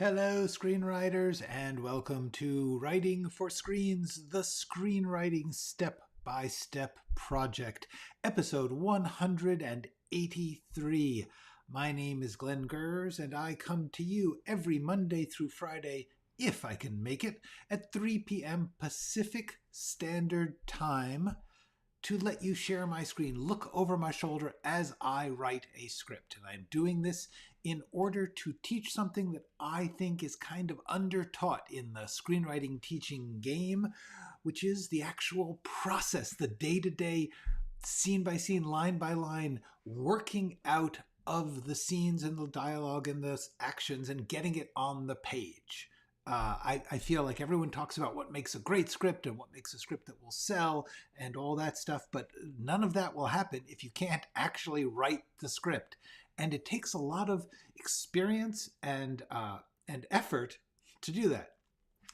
Hello, screenwriters, and welcome to Writing for Screens, the Screenwriting Step-by-Step Project, episode 183. My name is Glenn Gers, and I come to you every Monday through Friday, if I can make it, at 3 p.m. Pacific Standard Time, to let you share my screen, look over my shoulder as I write a script. And I'm doing this in order to teach something that I think is kind of undertaught in the screenwriting teaching game, which is the actual process, the day-to-day, scene by scene, line by line, working out of the scenes and the dialogue and the actions and getting it on the page. I feel like everyone talks about what makes a great script and what makes a script that will sell and all that stuff, but none of that will happen if you can't actually write the script. And it takes a lot of experience and effort to do that.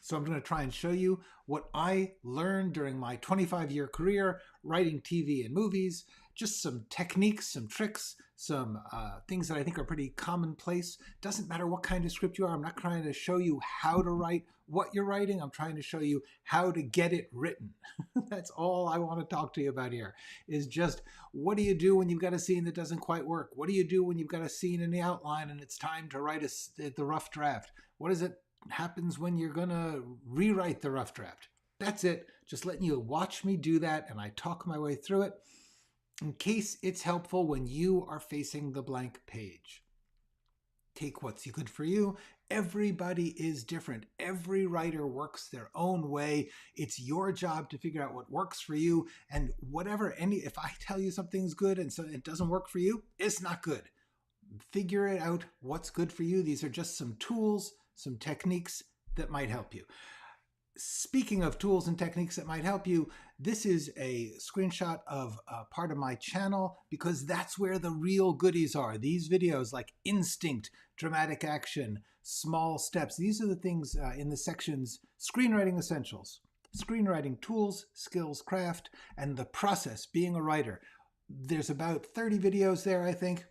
So I'm going to try and show you what I learned during my 25-year career writing TV and movies, just some techniques, some tricks, some things that I think are pretty commonplace. Doesn't matter what kind of script you are. I'm not trying to show you how to write what you're writing. I'm trying to show you how to get it written. That's all I want to talk to you about here, is just what do you do when you've got a scene that doesn't quite work? What do you do when you've got a scene in the outline and it's time to write the rough draft? What is it happens when you're gonna rewrite the rough draft? That's it. Just letting you watch me do that, and I talk my way through it in case it's helpful when you are facing the blank page. Take what's good for you. Everybody is different. Every writer works their own way. It's your job to figure out what works for you, and if I tell you something's good and so it doesn't work for you, it's not good. Figure it out what's good for you. These are just some tools, some techniques that might help you. Speaking of tools and techniques that might help you, this is a screenshot of part of my channel because that's where the real goodies are. These videos like instinct, dramatic action, small steps. These are the things in the sections Screenwriting Essentials, Screenwriting Tools, Skills, Craft, and the Process, Being a Writer. There's about 30 videos there, I think.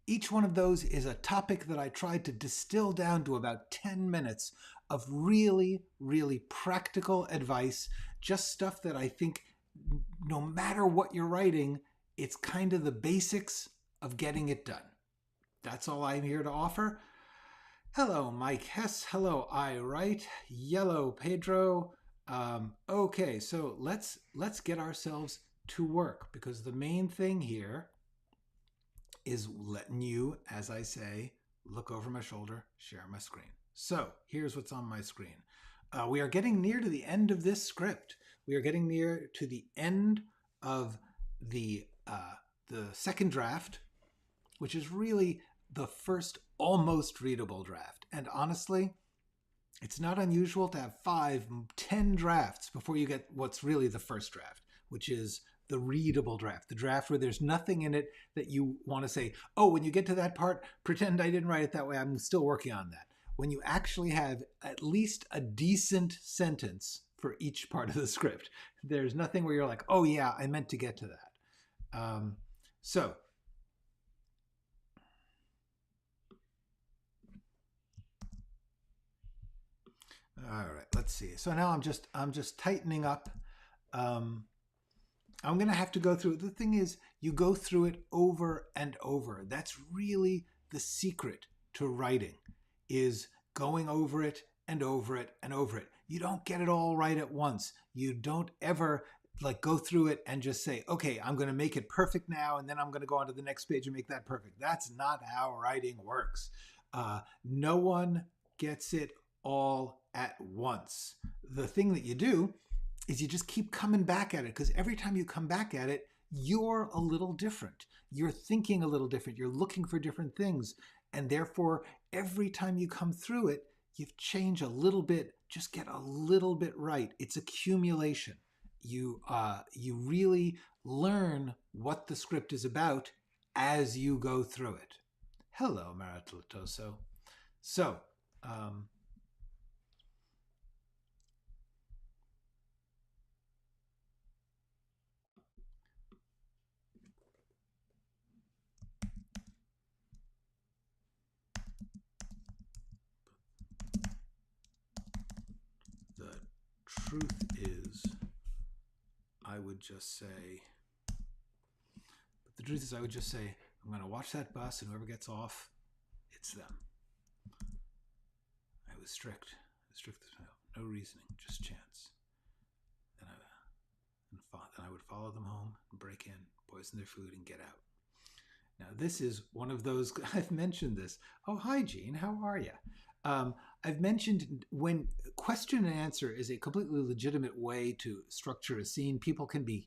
Each one of those is a topic that I tried to distill down to about 10 minutes of really, really practical advice, just stuff that I think no matter what you're writing, it's kind of the basics of getting it done. That's all I'm here to offer. Hello, Mike Hess. Hello, I Write. Yellow, Pedro. Okay, so let's get ourselves to work, because the main thing here is letting you, as I say, look over my shoulder, share my screen. So here's what's on my screen. We are getting near to the end of this script. We are getting near to the end of the second draft, which is really the first almost readable draft. And honestly, it's not unusual to have 5, 10 drafts before you get what's really the first draft, which is the readable draft, the draft where there's nothing in it that you want to say, oh, when you get to that part, pretend I didn't write it that way. I'm still working on that. When you actually have at least a decent sentence for each part of the script, there's nothing where you're like, oh yeah, I meant to get to that. So all right, let's see. So now I'm just tightening up. I'm going to have to go through it. The thing is, you go through it over and over. That's really the secret to writing, is going over it and over it and over it. You don't get it all right at once. You don't ever go through it and just say, okay, I'm going to make it perfect now, and then I'm going to go on to the next page and make that perfect. That's not how writing works. No one gets it all at once. The thing that you do is you just keep coming back at it, because every time you come back at it, you're a little different. You're thinking a little different. You're looking for different things. And therefore, every time you come through it, you've changed a little bit, just get a little bit right. It's accumulation. You really learn what the script is about as you go through it. Hello, Maritlatoso. So, truth is, I would just say, I'm going to watch that bus, and whoever gets off, it's them. I was strict. No reasoning, just chance. Then I would follow them home, break in, poison their food, and get out. Now, this is one of those, I've mentioned this. Oh, hi, Gene, how are you? I've mentioned when question and answer is a completely legitimate way to structure a scene. People can be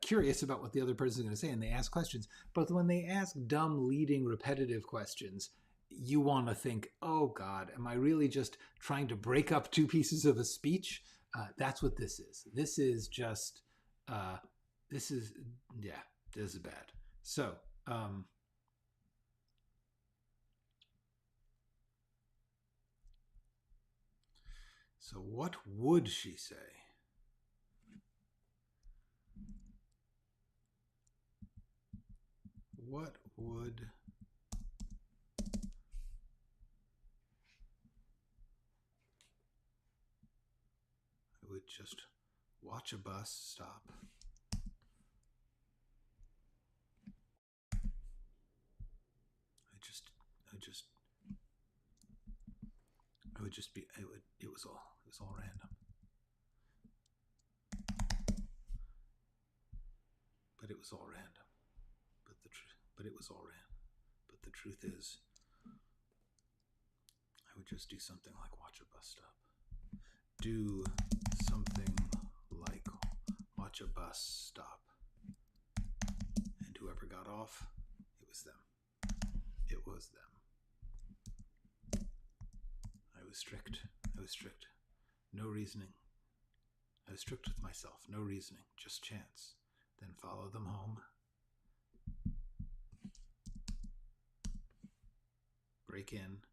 curious about what the other person is going to say, and they ask questions. But when they ask dumb, leading, repetitive questions, you want to think, oh, God, am I really just trying to break up two pieces of a speech? That's what this is. This is just, this is bad. So, so what would she say? What would I would just watch a bus stop. It was all random. But it was all random. But it was all random. But the truth is, I would just do something like watch a bus stop. Do something like watch a bus stop. And whoever got off, it was them. It was them. I was strict. No reasoning. I was strict with myself. No reasoning. Just chance. Then follow them home. Break in.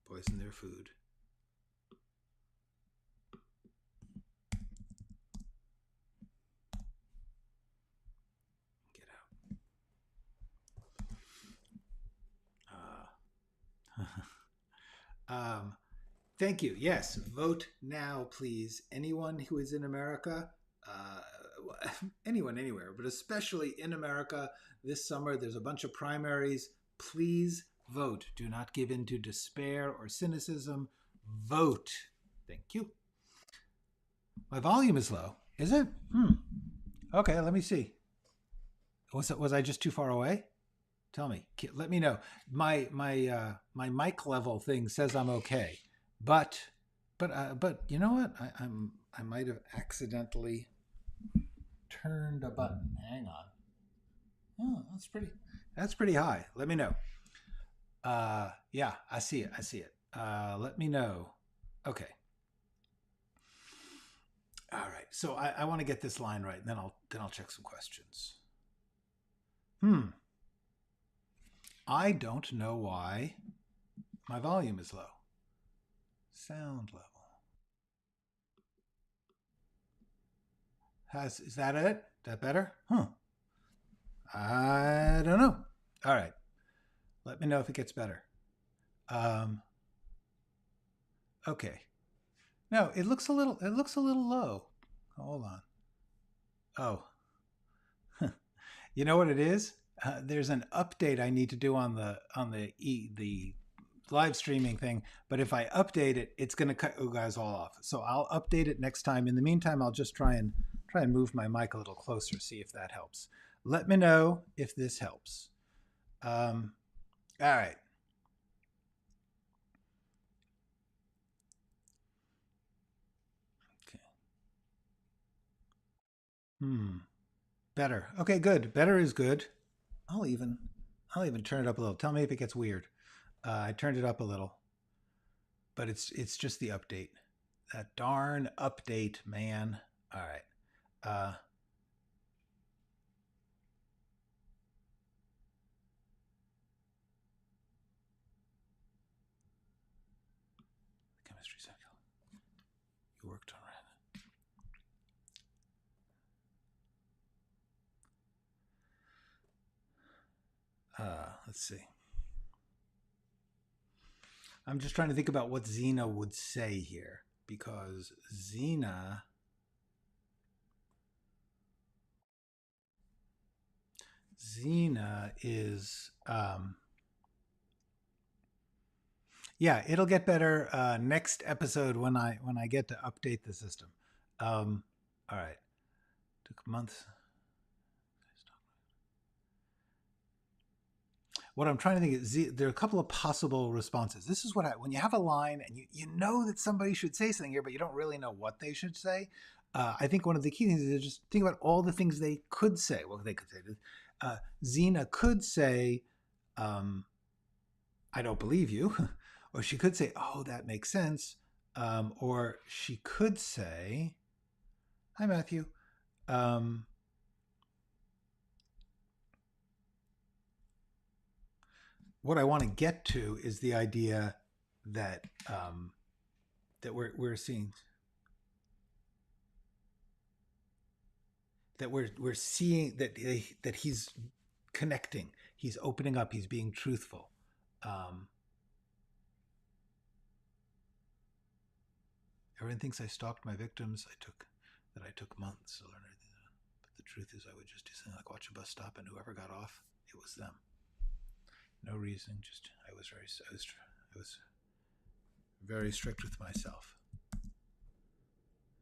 Poison their food. Get out. Thank you. Yes, vote now, please. Anyone who is in America, anyone anywhere, but especially in America this summer, there's a bunch of primaries. Please vote. Do not give in to despair or cynicism. Vote. Thank you. My volume is low. Is it? Okay, let me see. Was I just too far away? Tell me. Let me know. My mic level thing says I'm okay. But you know what? I might have accidentally turned a button. Hang on. Oh, that's pretty high. Let me know. Yeah, I see it. Let me know. Okay. All right. So I want to get this line right, and then I'll check some questions. I don't know why my volume is low. Sound level. Is that it? Is that better? I don't know. All right. Let me know if it gets better. Okay. No, it looks a little low. Hold on. Oh. You know what it is? There's an update I need to do on the live streaming thing, but if I update it, it's going to cut you guys all off. So I'll update it next time. In the meantime, I'll just try and move my mic a little closer, see if that helps. Let me know if this helps. All right. Okay. Better. Okay, good. Better is good. I'll even turn it up a little. Tell me if it gets weird. I turned it up a little, but it's just the update. That darn update, man. All right. Chemistry cycle. You worked on it. Let's see. I'm just trying to think about what Xena would say here. because Xena is yeah, it'll get better next episode when I get to update the system. All right, took months. What I'm trying to think is there are a couple of possible responses. This is what when you have a line and you know that somebody should say something here, but you don't really know what they should say. I think one of the key things is just think about all the things they could say. Well, they could say Xena could say, I don't believe you. Or she could say, oh, that makes sense. Or she could say, hi, Matthew. What I want to get to is the idea that that we're seeing that we're seeing that he's connecting, he's opening up, he's being truthful. Everyone thinks I stalked my victims. I took months to learn everything. But the truth is, I would just do something like watch a bus stop, and whoever got off, it was them. No reason. Just I was very strict with myself.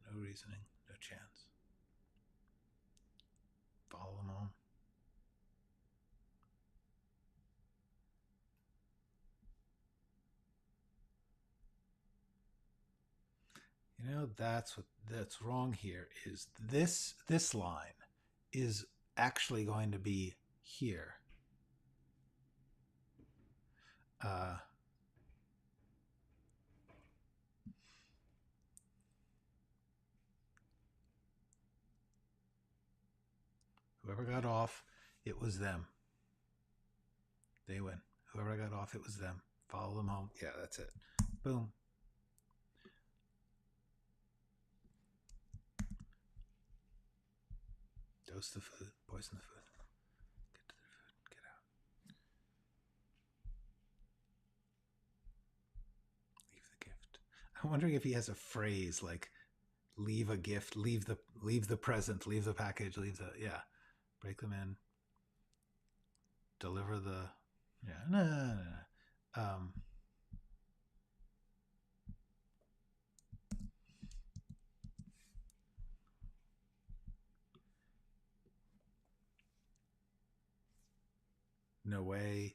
No reasoning, no chance. Follow them home. You know, that's wrong here. Is this line is actually going to be here. Whoever got off, it was them. They win. Whoever got off, it was them. Follow them home. Yeah, that's it. Boom. Dose the food. Poison the food. Get to the food. Get out. Leave the gift. I'm wondering if he has a phrase like leave a gift, leave the present, leave the package, leave the break them in, deliver the no. No way.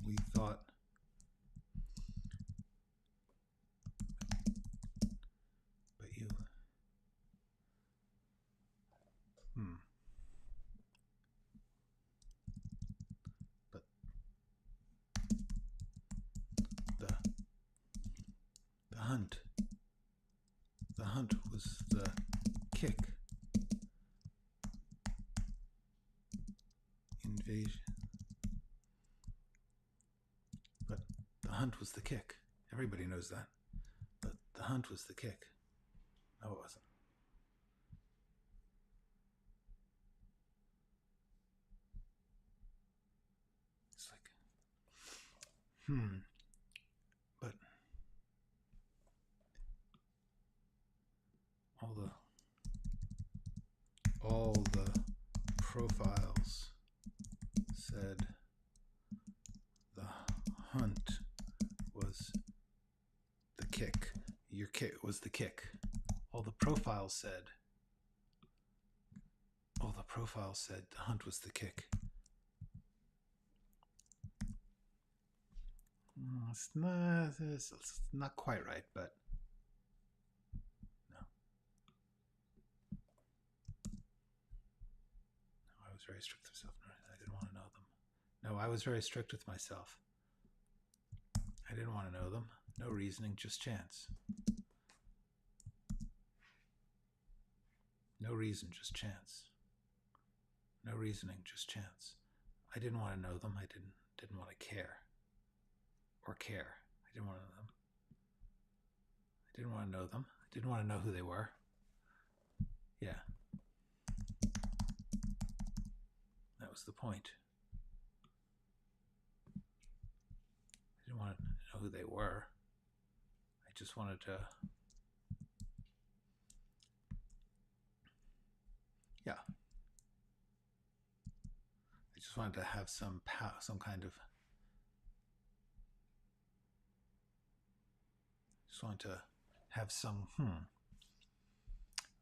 We thought but you but the hunt was the kick. Invasion. But the hunt was the kick. Everybody knows that. But the hunt was the kick. No, it wasn't. It's like, but all the profiles said the hunt was the kick. Your kick was the kick. All the profiles said the hunt was the kick. It's not quite right, but no. I was very strict with myself. I didn't want to know them. No, I was very strict with myself. I didn't want to know them. No reasoning, just chance. No reason, just chance. No reasoning, just chance. I didn't want to know them. I didn't want to care. or care. I didn't want to know them. I didn't want to know them. I didn't want to know who they were. Yeah. That was the point. I didn't want to know who they were. I just wanted to... Yeah. I just wanted to have some kind of... Just wanted to have some...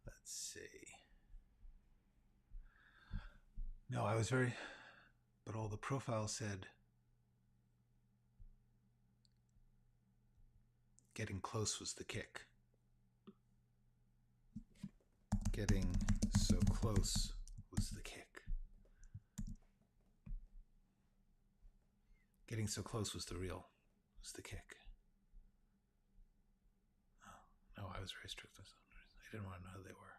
Let's see. No, I was very... But all the profiles said... Getting close was the kick. Getting so close was the kick. Getting so close was the kick. Oh, no, I was very strict on some reason. I didn't want to know who they were.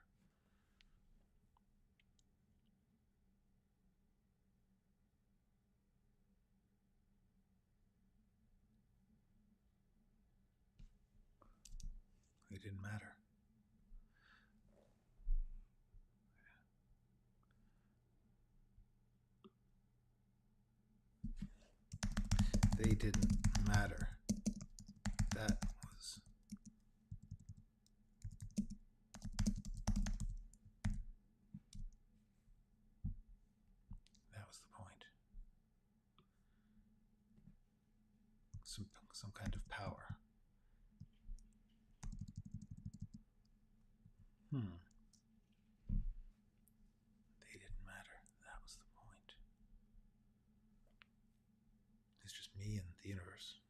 It didn't matter. They didn't matter. That was... That was the point. Some kind of power. They didn't matter. That was the point. It's just me and the universe.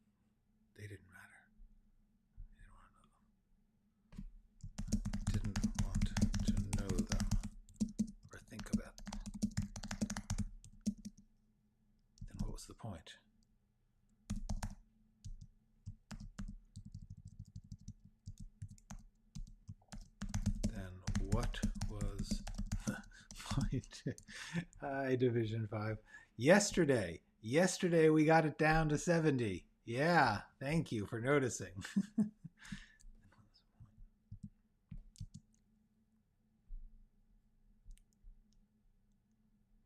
They didn't matter. I didn't want to know them or think about them. Then what was the point? Then what was the point? Hi, Division 5. Yesterday we got it down to 70. Yeah, thank you for noticing.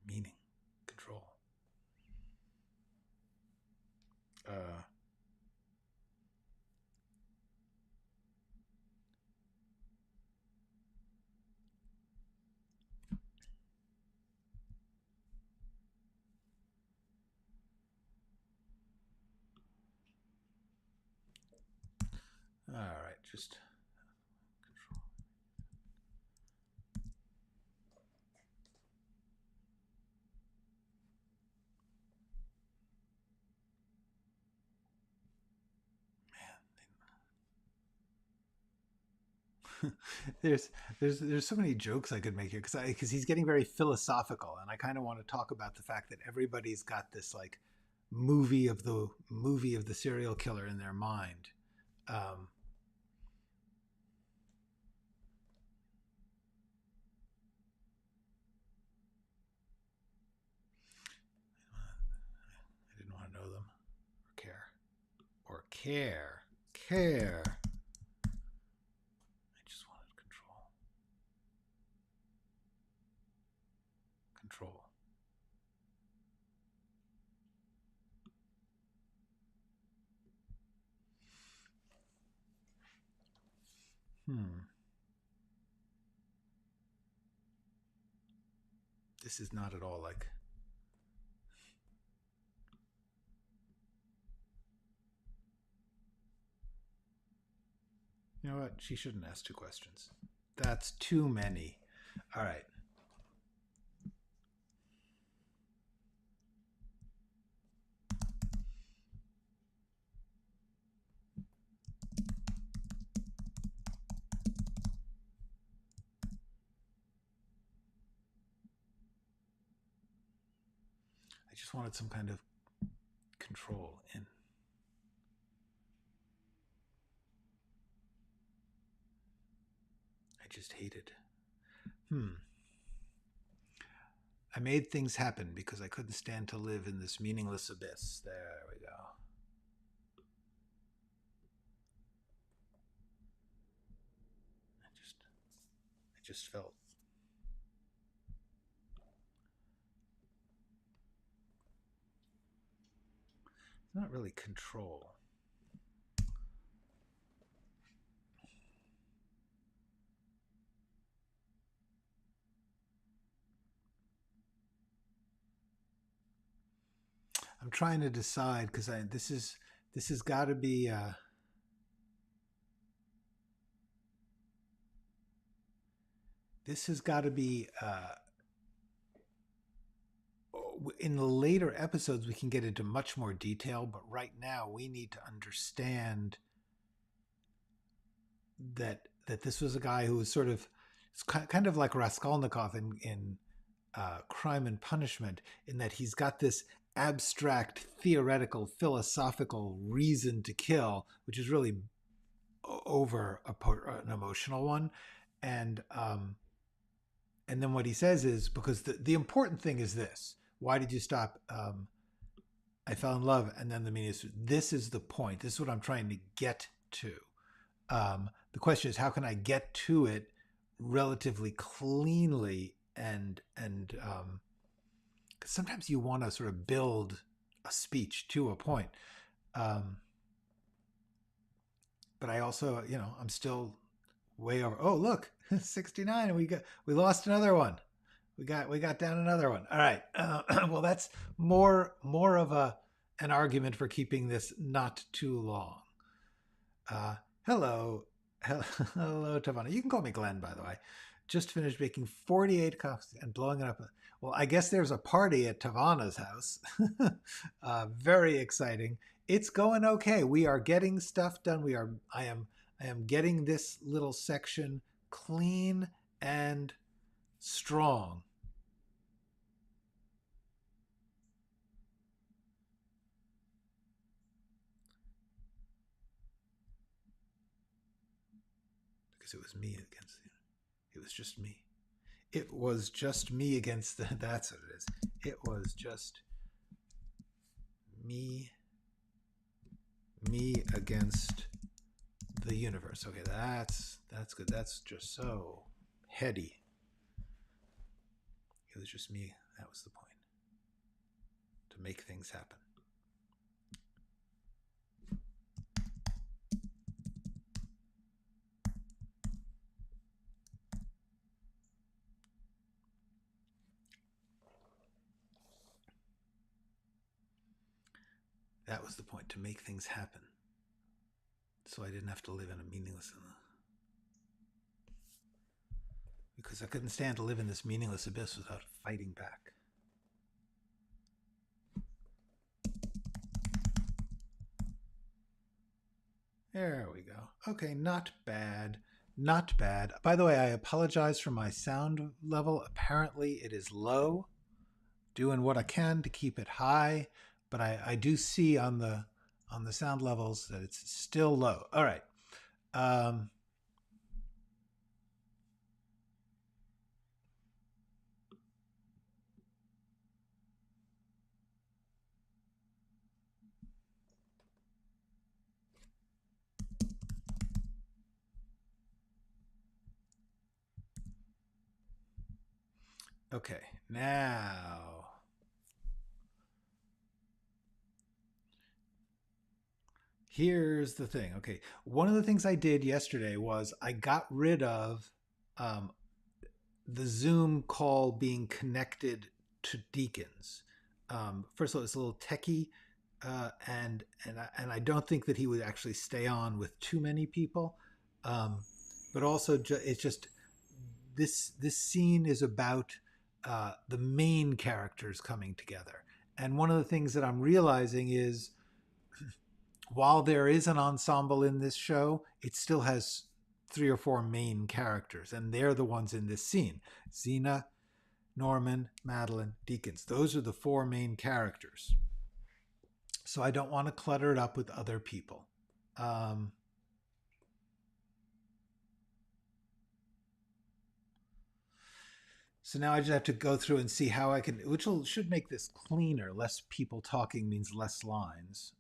Meaning, control. All right, just control. Man, there's so many jokes I could make here because he's getting very philosophical, and I kind of want to talk about the fact that everybody's got this like movie of the serial killer in their mind. I didn't want to know them or care. I just wanted control. This is not at all like... You know what? She shouldn't ask 2 questions. That's too many. All right. I just wanted some kind of control in... I just hated... I made things happen because I couldn't stand to live in this meaningless abyss. There we go. just felt. It's not really control. I'm trying to decide because this has got to be this has got to be in the later episodes we can get into much more detail, but right now we need to understand that this was a guy who was sort of, it's kind of like Raskolnikov in Crime and Punishment, in that he's got this abstract, theoretical, philosophical reason to kill, which is really over an emotional one. And then what he says is, because the important thing is this: why did you stop? I fell in love, and then the meaning is, this is the point. This is what I'm trying to get to. The question is, how can I get to it relatively cleanly, and sometimes you want to sort of build a speech to a point. But I also, I'm still way over. Oh, look, 69, and we lost another one. We got down another one. All right. Well, that's more of an argument for keeping this not too long. Hello, Tavana. You can call me Glenn, by the way. Just finished baking 48 cups and blowing it up. Well, I guess there's a party at Tavana's house. Very exciting. It's going okay. We are getting stuff done. I am getting this little section clean and strong. Because it was me against it was just me. It was just me against that's what it is. It was just me against the universe. Okay, that's good. That's just so heady. It was just me. That was the point. To make things happen. That was the point, to make things happen. So I didn't have to live in a meaningless... Because I couldn't stand to live in this meaningless abyss without fighting back. There we go. Okay, not bad. Not bad. By the way, I apologize for my sound level. Apparently it is low. Doing what I can to keep it high, but I do see on the sound levels that it's still low. All right. Okay, now here's the thing. Okay, one of the things I did yesterday was I got rid of the Zoom call being connected to Deacons. First of all, it's a little techie, and I don't think that he would actually stay on with too many people. But also, it's just this scene is about the main characters coming together. And one of the things that I'm realizing is, while there is an ensemble in this show, it still has 3 or 4 main characters, and they're the ones in this scene. Xena, Norman, Madeline, Deacons. Those are the 4 main characters. So I don't want to clutter it up with other people. So now I just have to go through and see how I can, which should make this cleaner. Less people talking means less lines.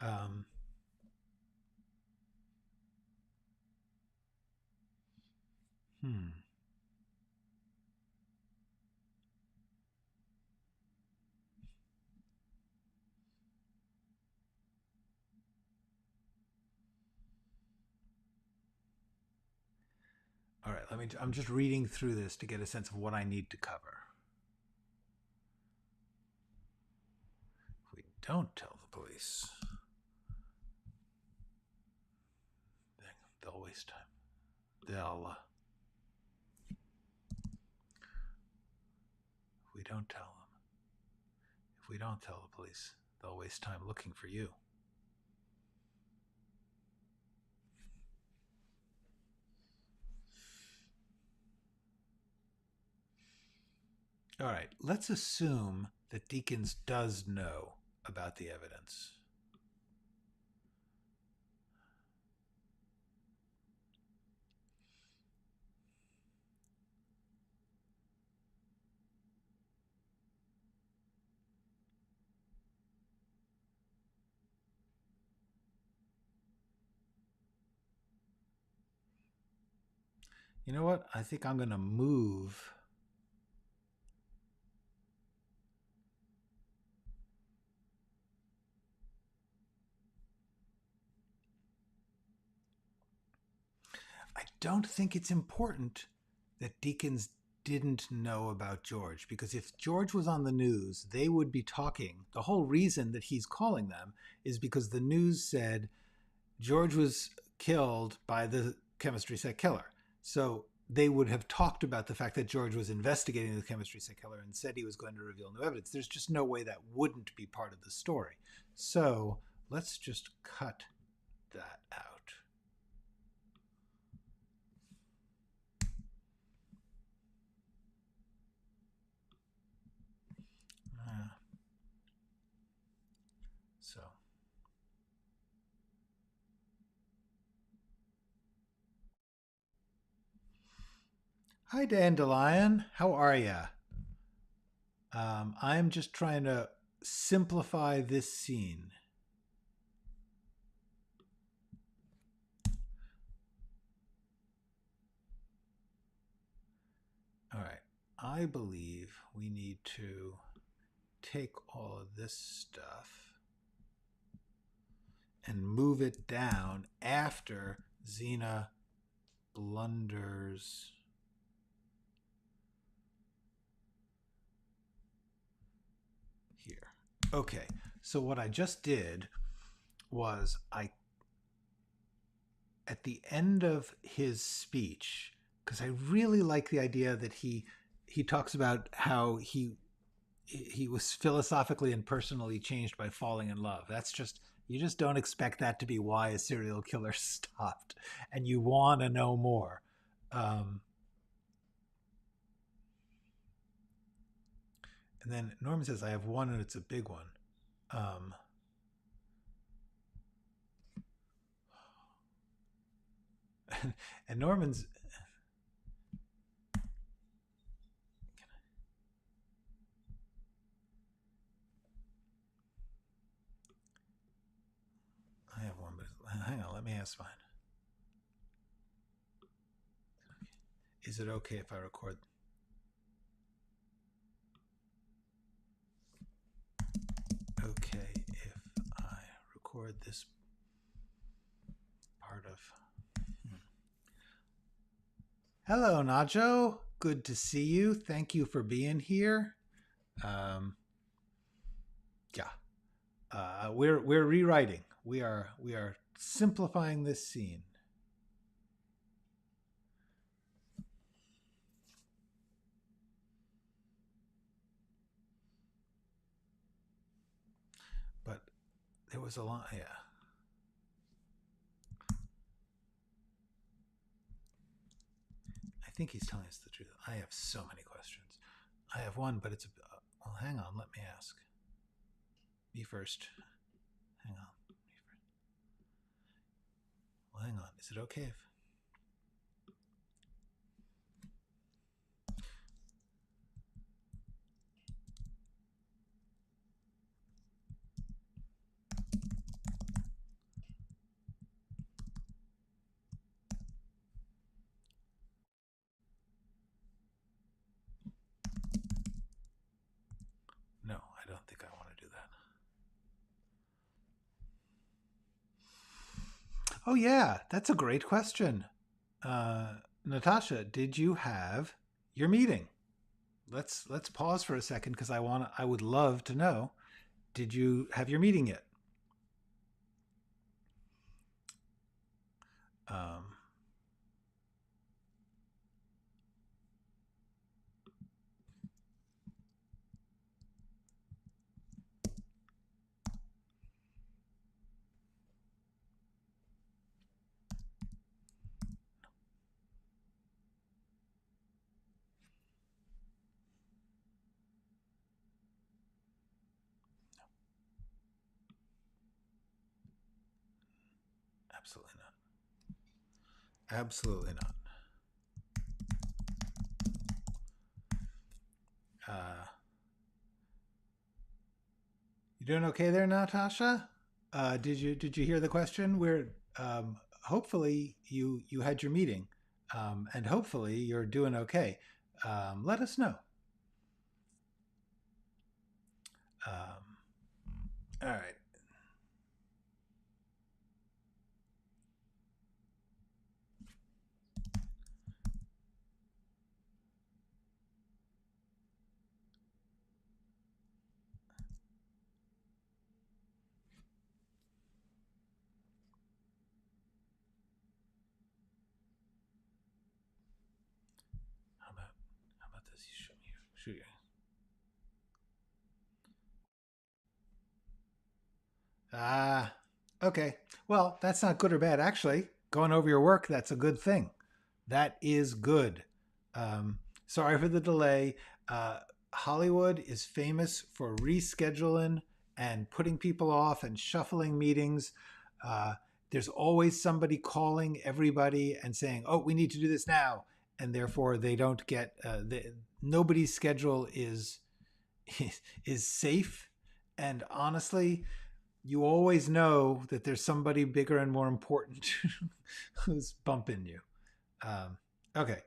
Um, hmm. All right, I'm just reading through this to get a sense of what I need to cover. If we don't tell the police, they'll waste time. If we don't tell them, if we don't tell the police, they'll waste time looking for you. All right, let's assume that Deakins does know about the evidence. You know what? I think I'm going to move. I don't think it's important that Deakins didn't know about George, because if George was on the news, they would be talking. The whole reason that he's calling them is because the news said George was killed by the chemistry set killer. So they would have talked about the fact that George was investigating the chemistry set killer and said he was going to reveal new evidence. There's just no way that wouldn't be part of the story. So let's just cut that out. So hi, Dandelion. How are ya? I'm just trying to simplify this scene. All right. I believe we need to take all of this stuff and move it down after Xena blunders. Here. Okay, so what I just did was at the end of his speech, because I really like the idea that he talks about how he was philosophically and personally changed by falling in love. That's just, you just don't expect that to be why a serial killer stopped, and you want to know more. And then Norman says, I have one and it's a big one. And Norman's, I have one, but hang on, let me ask mine. Is it okay if I record? Okay, if I record this part of. Hello, Nacho. Good to see you. Thank you for being here. Yeah, we're rewriting. We are simplifying this scene. But there was a lot. Yeah. I think he's telling us the truth. I have so many questions. I have one, but it's a. Well, hang on. Let me ask. Me first. Hang on. Me first. Well, hang on. Is it okay if. Oh yeah, that's a great question. Natasha, did you have your meeting? Let's pause for a second because I would love to know. Did you have your meeting yet? Um, Absolutely not. Absolutely not. Uh, you doing okay there, Natasha? Did you hear the question? Hopefully you had your meeting, and hopefully you're doing okay. Let us know. Um, all right. How about this? You show me. Shoot you. Ah, okay. Well, that's not good or bad. Actually, going over your work, that's a good thing. That is good. Um, Sorry for the delay. Uh, Hollywood is famous for rescheduling and putting people off and shuffling meetings. Uh, there's always somebody calling everybody and saying, "Oh, we need to do this now," and therefore they don't get. Nobody's schedule is safe. And honestly, you always know that there's somebody bigger and more important who's bumping you. Okay.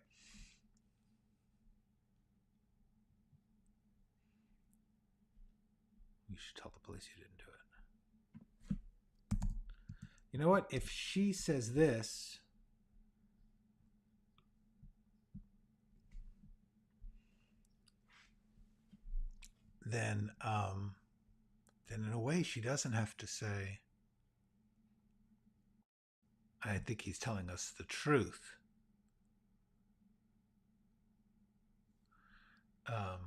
You should tell the police you didn't do it. You know what? If she says this, then in a way she doesn't have to say, I think he's telling us the truth. Um,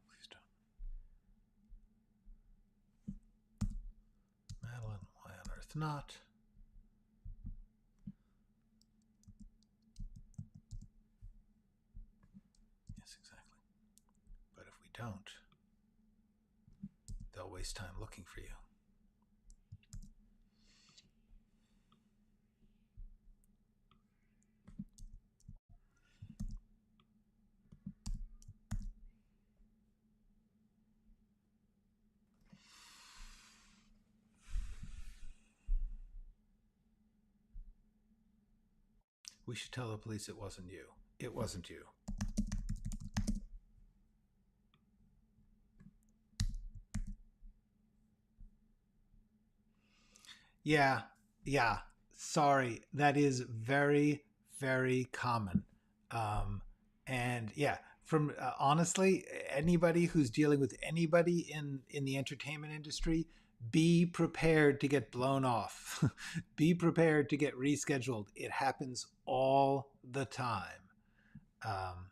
Please don't. Madeline, why on earth not? Yes, exactly. But if we don't, they'll waste time looking for you. We should tell the police it wasn't you. It wasn't you. Yeah, yeah. Sorry, that is very, very common. Um, and yeah, from honestly, anybody who's dealing with anybody in the entertainment industry, be prepared to get blown off. Be prepared to get rescheduled. It happens all the time. Um,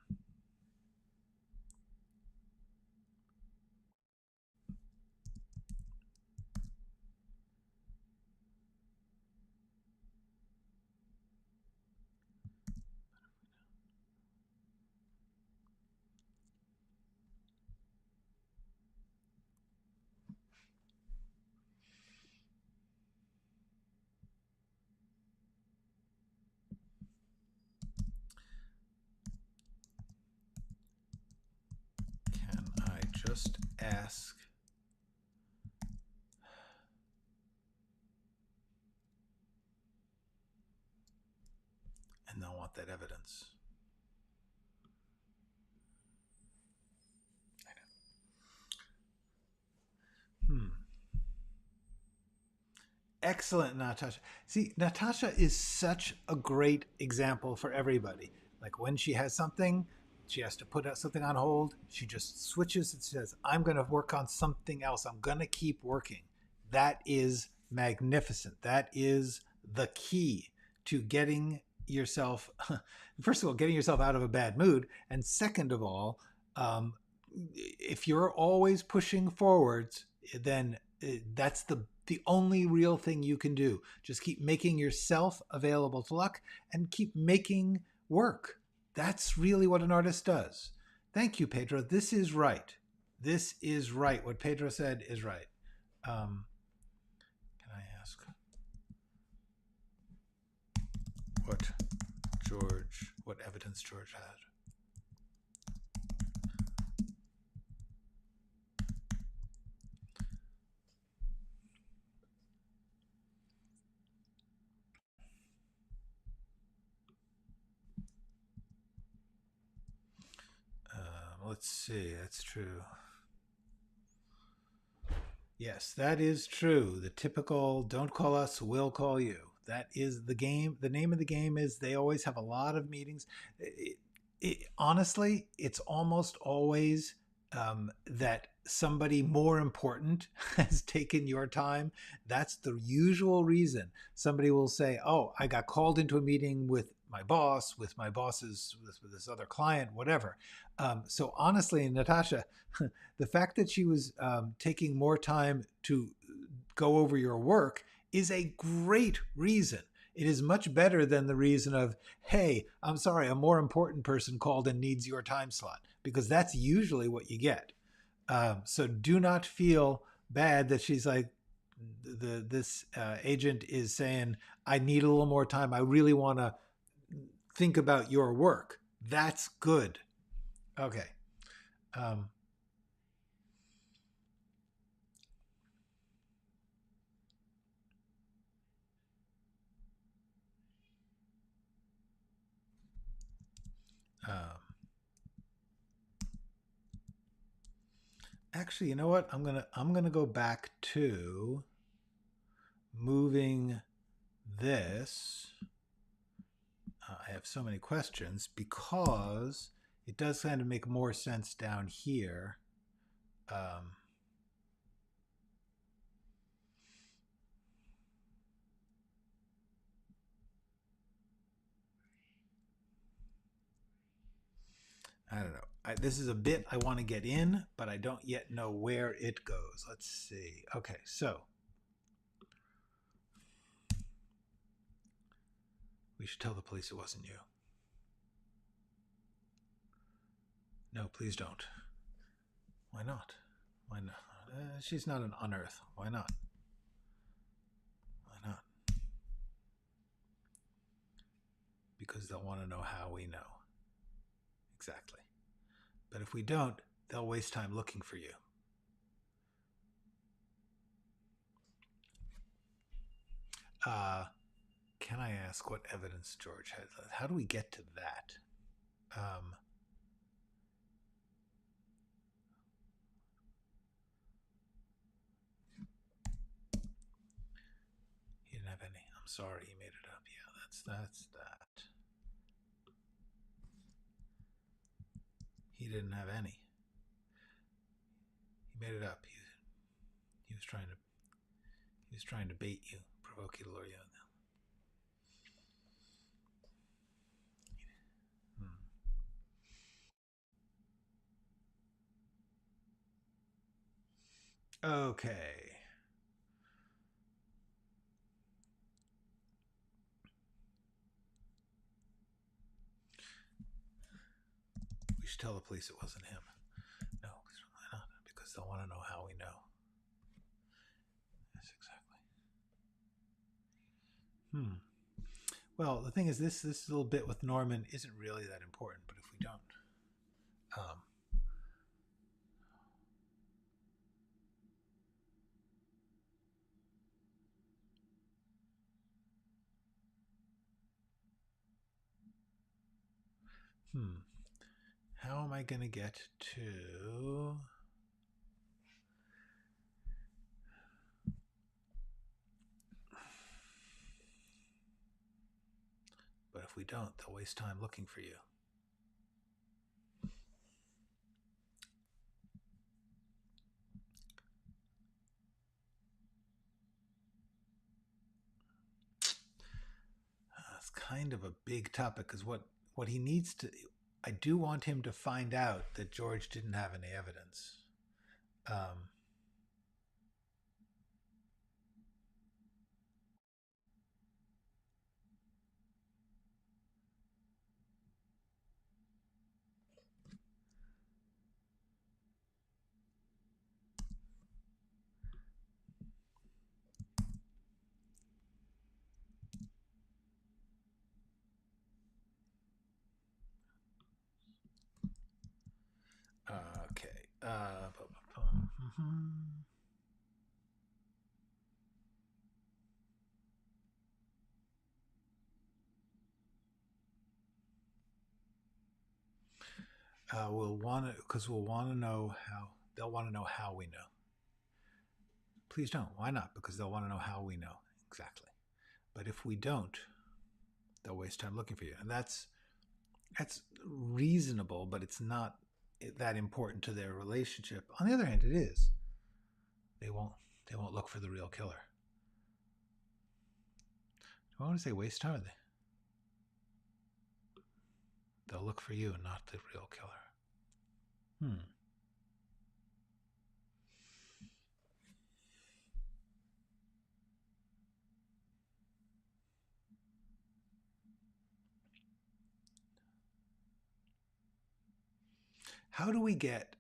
can I just ask? And they'll want that evidence. Excellent, Natasha. See, Natasha is such a great example for everybody. Like when she has something, she has to put something on hold. She just switches and says, I'm going to work on something else. I'm going to keep working. That is magnificent. That is the key to getting yourself, first of all, getting yourself out of a bad mood. And second of all, if you're always pushing forwards, then that's the only real thing you can do. Just keep making yourself available to luck and keep making work. That's really what an artist does. Thank you, Pedro. This is right. This is right. What Pedro said is right. Can I ask what what evidence George had? Let's see. That's true. Yes, that is true. The typical "don't call us, we'll call you." That is the game. The name of the game is they always have a lot of meetings. Honestly, it's almost always that somebody more important has taken your time. That's the usual reason. Somebody will say, "Oh, I got called into a meeting with my boss, with my boss's, with this other client, whatever." So honestly, Natasha, the fact that she was taking more time to go over your work is a great reason. It is much better than the reason of, hey, I'm sorry, a more important person called and needs your time slot, because that's usually what you get. So do not feel bad that she's like, this agent is saying, I need a little more time. I really want to think about your work. That's good. Okay. Um, um, Actually, you know what? I'm gonna go back to moving this. I have so many questions because it does kind of make more sense down here. Um, I don't know. This is a bit I want to get in, but I don't yet know where it goes. Let's see. Okay, so we should tell the police it wasn't you. No, please don't. Why not? Why not? She's not an unearth. Why not? Why not? Because they'll want to know how we know. Exactly. But if we don't, they'll waste time looking for you. Can I ask what evidence George has? How do we get to that? He didn't have any. I'm sorry, he made it up. Yeah, that's that. He didn't have any. He made it up. He was trying to bait you, provoke you to lure you. Okay. We should tell the police it wasn't him. No, why not? Because they'll want to know how we know. Yes, exactly. Well, the thing is, this little bit with Norman isn't really that important. But if we don't, um, how am I going to get to? if we don't, they'll waste time looking for you. It's kind of a big topic, because what he needs to, I do want him to find out that George didn't have any evidence. Okay. We'll want to, because we'll want to know how. They'll want to know how we know. Please don't. Why not? Because they'll want to know how we know exactly. But if we don't, they'll waste time looking for you, and that's reasonable, but it's not that important to their relationship. On the other hand, it is. They won't look for the real killer. I want to say waste time. They'll look for you, not the real killer. How do we get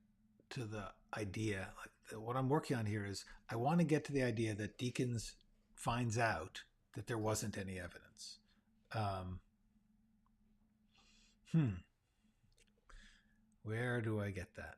to the idea? Like, what I'm working on here is I want to get to the idea that Deakins finds out that there wasn't any evidence. Where do I get that?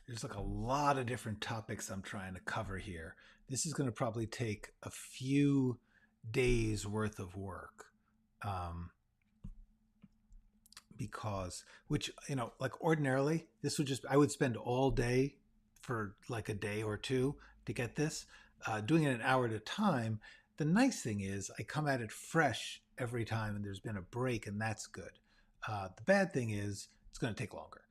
There's like a lot of different topics I'm trying to cover here. This is going to probably take a few days worth of work. Because, which, like ordinarily, this would I would spend all day for like a day or two to get this. Doing it an hour at a time, the nice thing is I come at it fresh every time, and there's been a break, and that's good. The bad thing is it's going to take longer.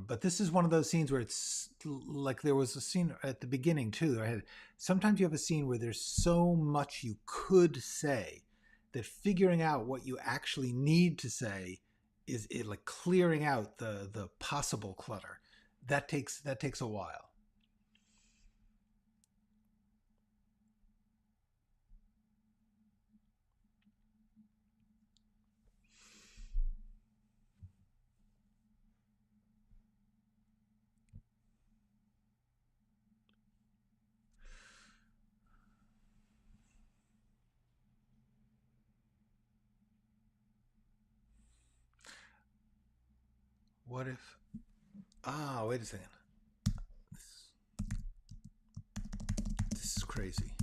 But this is one of those scenes where it's like there was a scene at the beginning too. Sometimes you have a scene where there's so much you could say that figuring out what you actually need to say is it like clearing out the possible clutter. That takes a while. What if? Wait a second. This is crazy.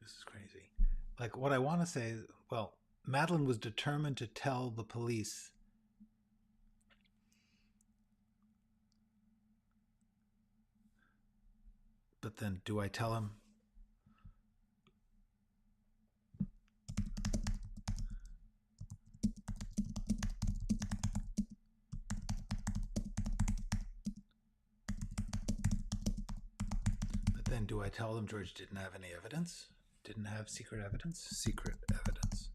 This is crazy. Like, what I want to say is, well, Madeline was determined to tell the police. But then, do I tell him? But then, do I tell them George didn't have any evidence? Didn't have secret evidence? Secret evidence.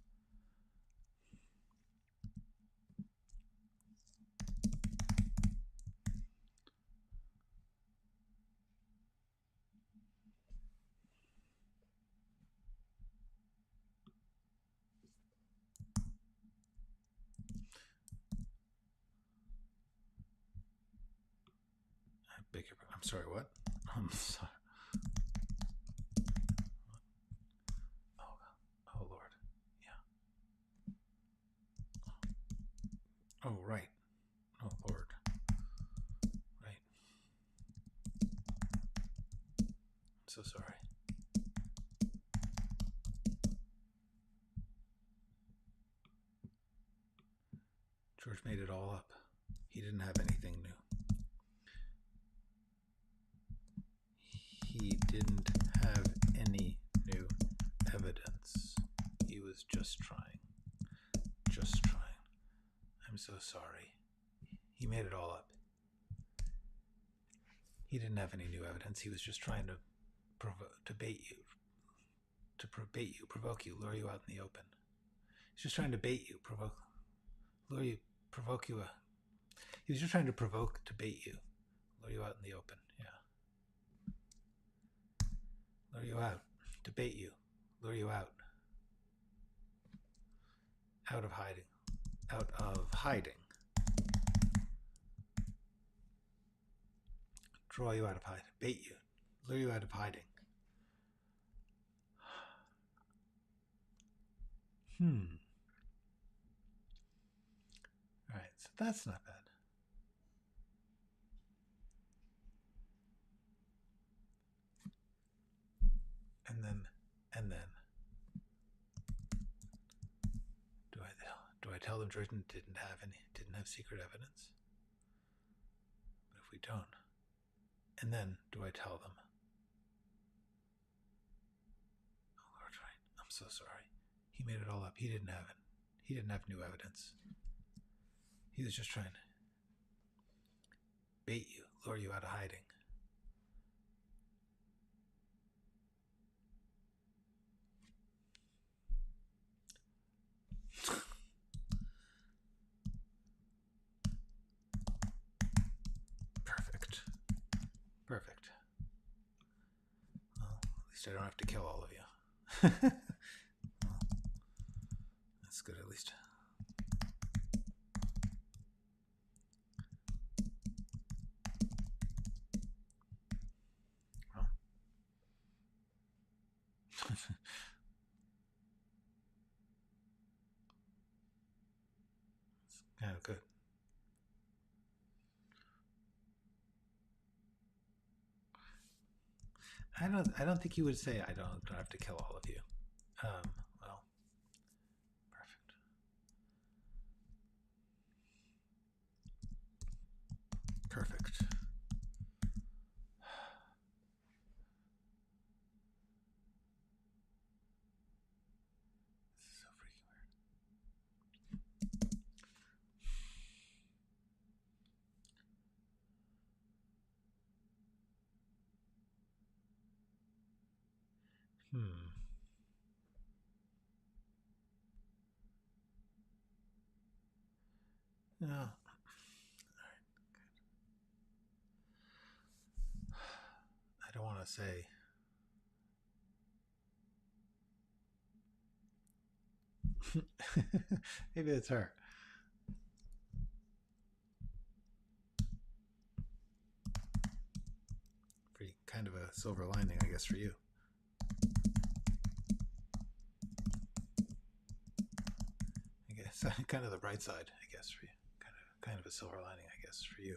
I'm sorry, what? I'm sorry. Oh Lord. Yeah. Oh, right. Oh, Lord. Right. I'm so sorry. George made it all up. He didn't have anything new. He didn't have any new evidence. He was just trying. Just trying. I'm so sorry. He made it all up. He didn't have any new evidence. He was just trying to bait you. Provoke you, lure you out in the open. He's just trying to bait you, lure you, provoke you. He was just trying to bait you, lure you out in the open. Yeah. Lure you out, bait you, lure you out. Out of hiding. Out of hiding. Draw you out of hiding. Bait you, lure you out of hiding. All right, so that's not bad. And then, do I tell them Jordan didn't have secret evidence? But if we don't, and then do I tell them? Oh, Lord, right. I'm so sorry. He made it all up. He didn't have it. He didn't have new evidence. He was just trying to bait you, lure you out of hiding. Perfect. Well, at least I don't have to kill all of you. Well, that's good, at least. Well. It's kind of good. I don't think you would say I don't have to kill all of you. Well, perfect. This is so freaking weird. No. All right. Good. I don't want to say. Maybe it's her. Pretty kind of a silver lining, I guess, for you. I guess kind of the bright side, I guess, for you. Kind of a silver lining, I guess, for you.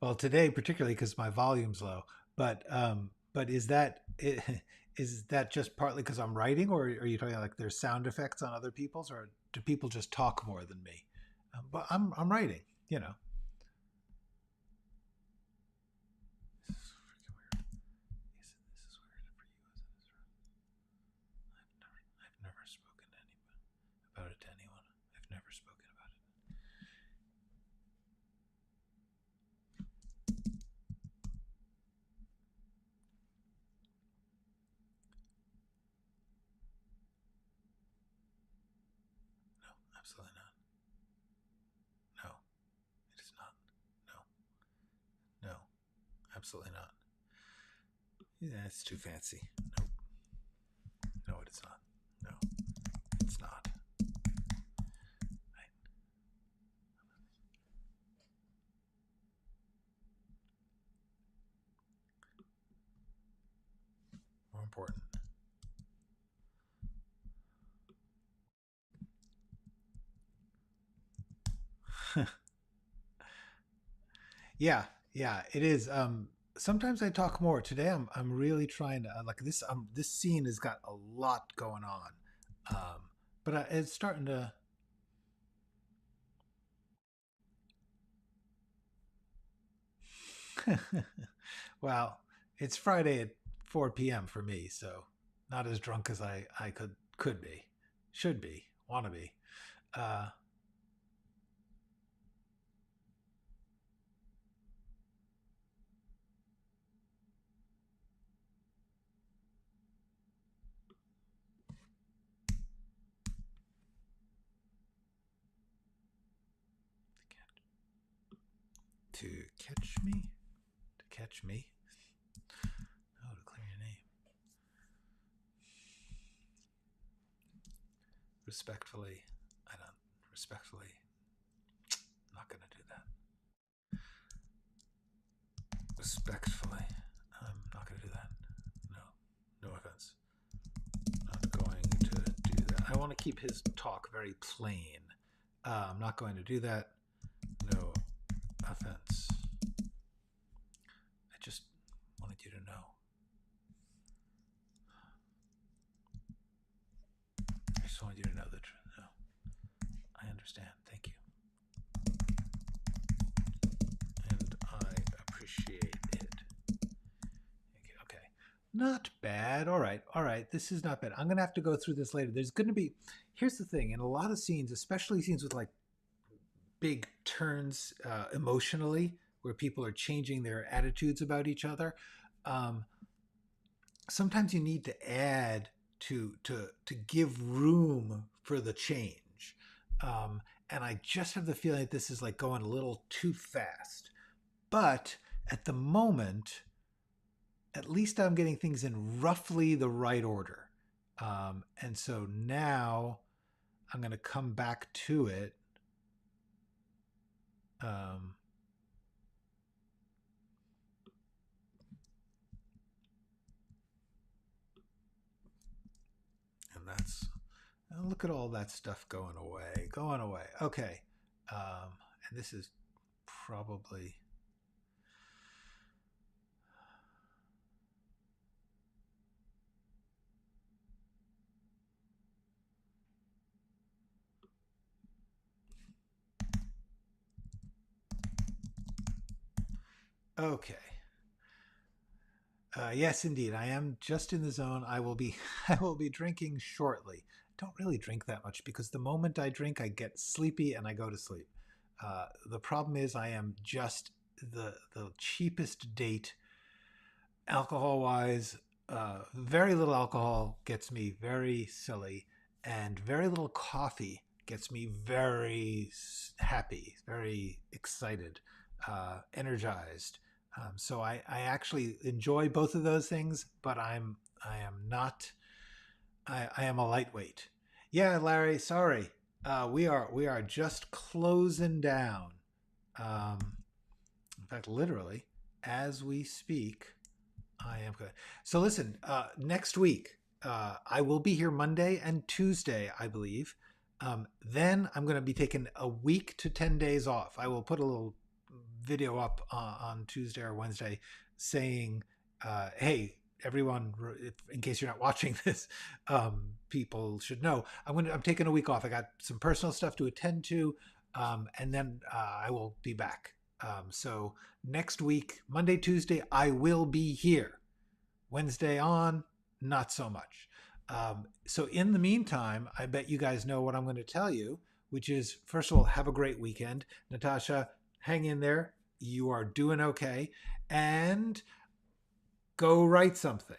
Well, today particularly because my volume's low. But is that just partly because I'm writing, or are you talking like there's sound effects on other people's, or do people just talk more than me? But I'm writing, you know. This is freaking weird. This is weird for you, isn't it? I've never spoken to anybody about it to anyone. I've never spoken about it. No, Absolutely not. No, it is not. No. No. Absolutely not. Yeah, it's too fancy. Nope. No, it is not. No, it's not. Right. More important. Yeah, yeah, it is. Sometimes I talk more. Today I'm really trying to like this. This scene has got a lot going on, but it's starting to. Well, it's Friday at 4 p.m. for me, so not as drunk as I could be, should be, want to be. Uh, to catch me, to catch me. Oh, to clear your name. Respectfully, I don't. Respectfully, not gonna do that. Respectfully, I'm not gonna do that. No, no offense. Not going to do that. I want to keep his talk very plain. I'm not going to do that. No offense. I just wanted you to know. I just wanted you to know the truth. No, I understand. Thank you. And I appreciate it. Okay. Not bad. All right. All right. This is not bad. I'm going to have to go through this later. There's going to be, here's the thing, in a lot of scenes, especially scenes with like big turns emotionally, where people are changing their attitudes about each other, um, sometimes you need to add to give room for the change. And I just have the feeling that this is like going a little too fast. But at the moment, at least I'm getting things in roughly the right order. And so now I'm going to come back to it. Um, and that's, look at all that stuff going away, going away. Okay. And this is probably, okay. Yes, indeed. I am just in the zone. I will be I will be drinking shortly. Don't really drink that much because the moment I drink, I get sleepy and I go to sleep. The problem is I am just the cheapest date alcohol wise. Very little alcohol gets me very silly, and very little coffee gets me very happy, very excited, energized. So I actually enjoy both of those things, but I am not I am a lightweight. Yeah, Larry, sorry. We are just closing down. Um, in fact, literally, as we speak, I am good. So listen, next week I will be here Monday and Tuesday, I believe. Then I'm going to be taking a week to 10 days off. I will put a little video up on Tuesday or Wednesday saying, "Hey, everyone, in case you're not watching this, people should know I'm taking a week off. I got some personal stuff to attend to, and then I will be back. So next week, Monday, Tuesday, I will be here. Wednesday on, not so much. So in the meantime, I bet you guys know what I'm going to tell you, which is, first of all, have a great weekend. Natasha, hang in there. You are doing okay. And go write something.